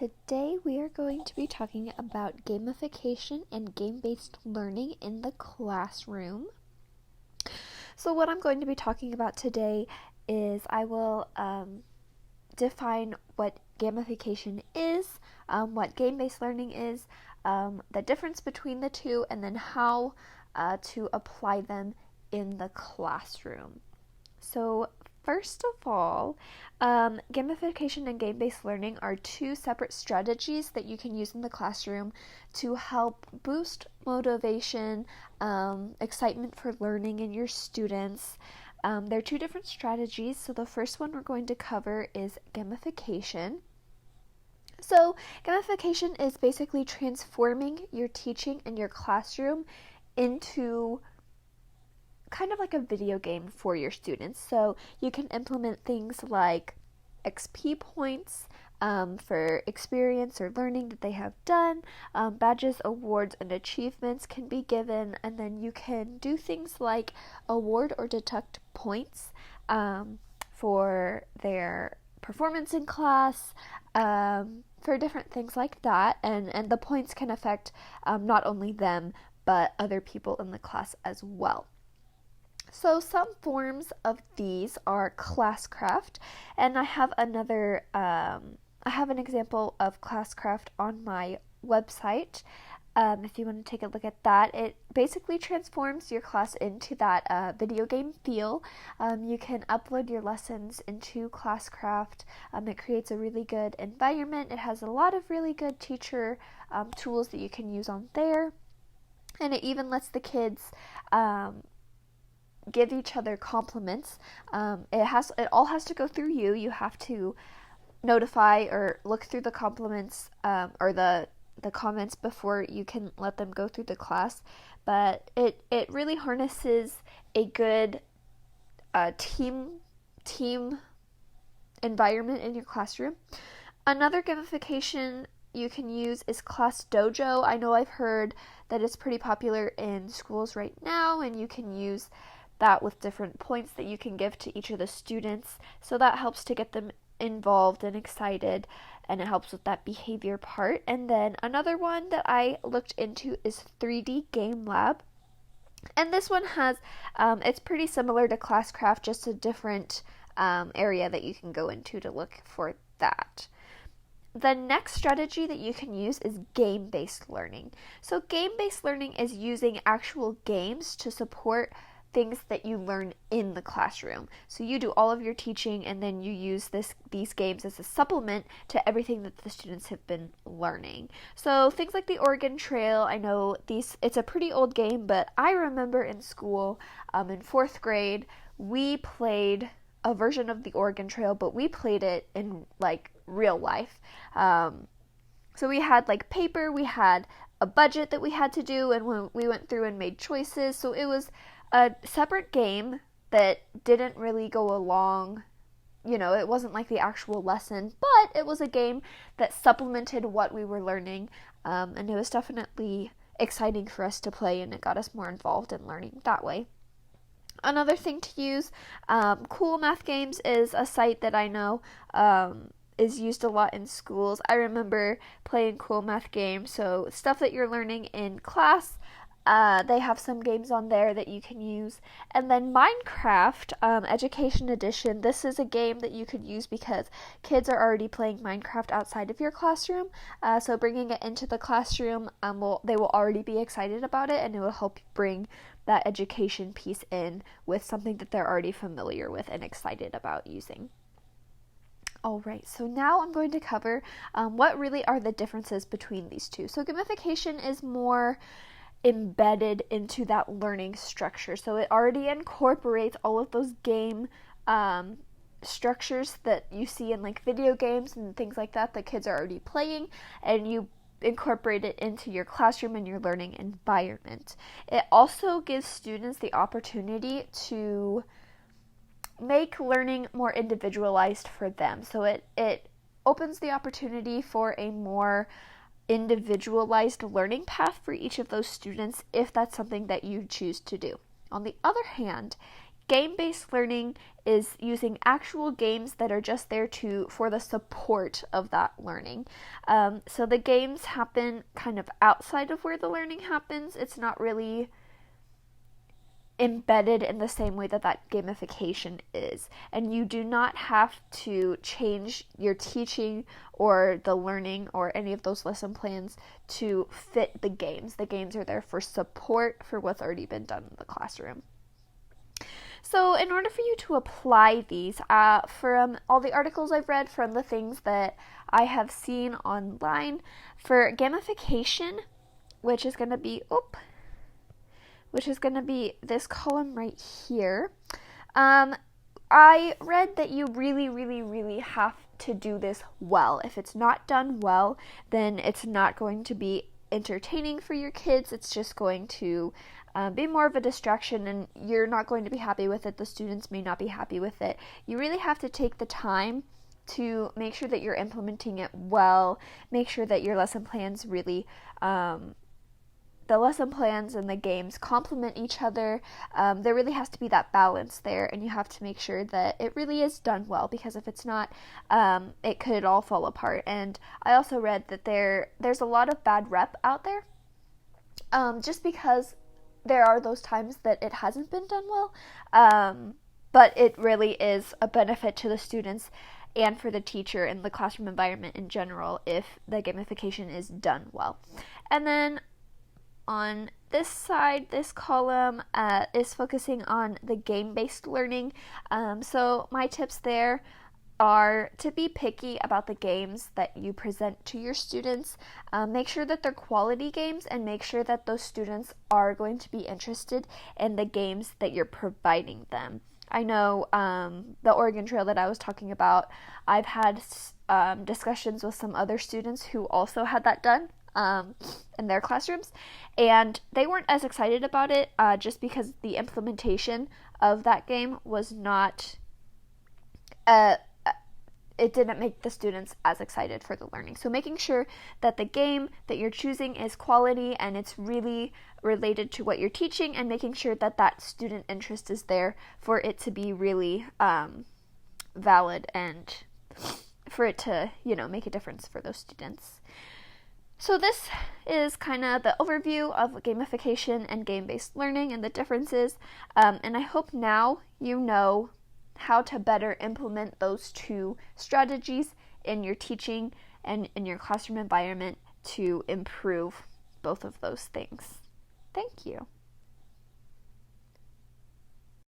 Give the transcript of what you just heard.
Today we are going to be talking about gamification and game-based learning in the classroom. So what I'm going to be talking about today is I will define what gamification is, what game-based learning is, the difference between the two, and then how to apply them in the classroom. So first of all, gamification and game-based learning are two separate strategies that you can use in the classroom to help boost motivation, excitement for learning in your students. They're two different strategies. So the first one we're going to cover is gamification. So gamification is basically transforming your teaching in your classroom into kind of like a video game for your students. So you can implement things like XP points for experience or learning that they have done. Badges, awards, and achievements can be given, and then you can do things like award or deduct points for their performance in class, for different things like that, and the points can affect not only them but other people in the class as well. So some forms of these are classcraft, and I have an example of classcraft on my website. If you want to take a look at that, it basically transforms your class into that video game feel. You can upload your lessons into classcraft. It creates a really good environment. It has a lot of really good teacher tools that you can use on there, and it even lets the kids give each other compliments. It all has to go through you. You have to notify or look through the compliments or the comments before you can let them go through the class. But it really harnesses a good team environment in your classroom. Another gamification you can use is Class Dojo. I know I've heard that it's pretty popular in schools right now, and you can use that with different points that you can give to each of the students. So that helps to get them involved and excited, and it helps with that behavior part. And then another one that I looked into is 3D Game Lab. And this one has, it's pretty similar to Classcraft, just a different area that you can go into to look for that. The next strategy that you can use is game-based learning. So game-based learning is using actual games to support things that you learn in the classroom. So you do all of your teaching, and then you use these games as a supplement to everything that the students have been learning. So things like the Oregon Trail, I know it's a pretty old game, but I remember in school, in 4th grade, we played a version of the Oregon Trail, but we played it in like real life. So we had like paper, we had a budget that we had to do, and when we went through and made choices. So it was a separate game that didn't really go along, it wasn't like the actual lesson, but it was a game that supplemented what we were learning, and it was definitely exciting for us to play, and it got us more involved in learning that way. Another thing to use, Cool Math Games is a site that I know is used a lot in schools. I remember playing Cool Math Games, so stuff that you're learning in class, they have some games on there that you can use. And then Minecraft Education Edition, this is a game that you could use because kids are already playing Minecraft outside of your classroom. So bringing it into the classroom, they will already be excited about it, and it will help bring that education piece in with something that they're already familiar with and excited about using. Alright, so now I'm going to cover what really are the differences between these two. So gamification is more embedded into that learning structure. So it already incorporates all of those game structures that you see in like video games and things like that kids are already playing, and you incorporate it into your classroom and your learning environment. It also gives students the opportunity to make learning more individualized for them. So it opens the opportunity for a more individualized learning path for each of those students if that's something that you choose to do. On the other hand, game-based learning is using actual games that are just there for the support of that learning. So the games happen kind of outside of where the learning happens. It's not really embedded in the same way that gamification is. And you do not have to change your teaching or the learning or any of those lesson plans to fit the games. The games are there for support for what's already been done in the classroom. So in order for you to apply these, from all the articles I've read, from the things that I have seen online, for gamification, which is going to be this column right here, I read that you really, really, really have to do this well. If it's not done well, then it's not going to be entertaining for your kids. It's just going to be more of a distraction, and you're not going to be happy with it. The students may not be happy with it. You really have to take the time to make sure that you're implementing it well, make sure that your lesson plans really, the lesson plans and the games complement each other. There really has to be that balance there, and you have to make sure that it really is done well, because if it's not, it could all fall apart. And I also read that there's a lot of bad rep out there, just because there are those times that it hasn't been done well, but it really is a benefit to the students and for the teacher and the classroom environment in general if the gamification is done well. And then on this side, this column is focusing on the game-based learning. So my tips there are to be picky about the games that you present to your students. Make sure that they're quality games, and make sure that those students are going to be interested in the games that you're providing them. I know the Oregon Trail that I was talking about, I've had discussions with some other students who also had that done in their classrooms, and they weren't as excited about it just because the implementation of that game was not it didn't make the students as excited for the learning. So making sure that the game that you're choosing is quality and it's really related to what you're teaching, and making sure that student interest is there for it to be really valid and for it to, make a difference for those students. So this is kind of the overview of gamification and game-based learning and the differences, and I hope now you know how to better implement those two strategies in your teaching and in your classroom environment to improve both of those things. Thank you.